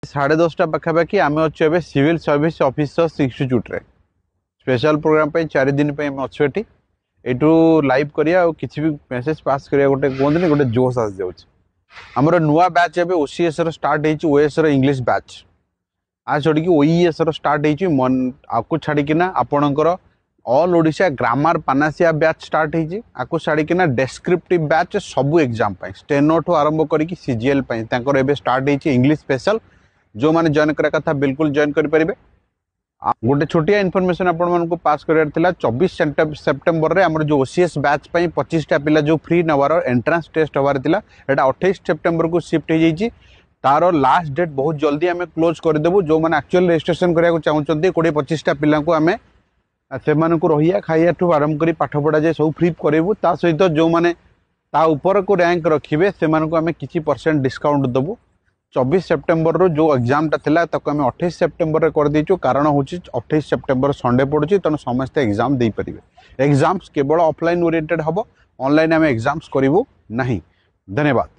10:30 पाखापाखि आम अच्छे civil service officers institute रे स्पेशल प्रोग्राम पे 4 दिन पे हम अच्छे एटी एटू लाइव करिया और किसी भी मेसेज पास करिया गोटे कहते गोटे जोश आस जाउछ। हमर नुआ बैच एबे ओसीएस रो स्टार्ट हेची ओएस रो इंग्लिश बैच आ छोड़ी कि ओईएस रो स्टार्ट हेची मन आकु छाड़ी कि ना आपणकर all Odisha grammar panacea batch start हेची आकु छाड़ी कि ना डेस्क्रिप्टिव बैच सब एग्जाम पई स्टेनो ठो आरंभ करी कि सीजीएल पई तांकर एबे स्टार्ट हेची इंग्लिश स्पेशल जो माने जॉइन करा कथा बिल्कुल जॉइन करि परिबे। गोटे छोटिया इनफॉरमेशन आपण मानको पास करियार थिला 24 सेप्टेम्बर रे हमर जो ओसीएस बैच पई 25टा पिला जो फ्री नवार एंट्रेंस टेस्ट होवार थिला एटा 28 सेप्टेम्बर को शिफ्ट हे जाईची तारो लास्ट डेट बहुत जल्दी हमें क्लोज कर देबो। जो माने एक्चुअल रजिस्ट्रेशन करिया को चाहउचंती 20-25टा पिला को हमें से मानको रहिया खाइया ठु आरंभ करी पाठ पढ़ा जे सब फ्री करेबू ता सहित जो माने ता ऊपर को रैंक रखिबे से मानको हमें किछि परसेंट डिस्काउंट देबू। 24 सेप्टेम्बर रो जो एग्जाम टा थिला तक हमें 28 सेप्टेम्बर रे कर देचो कारण होची 28 सेप्टेम्बर संडे पड़ुची तनो समस्त एग्जाम दे परिबे। एग्जाम्स केवल ऑफलाइन ओरिएंटेड हबो ऑनलाइन हमें एग्जाम्स करिवो नहीं। धन्यवाद।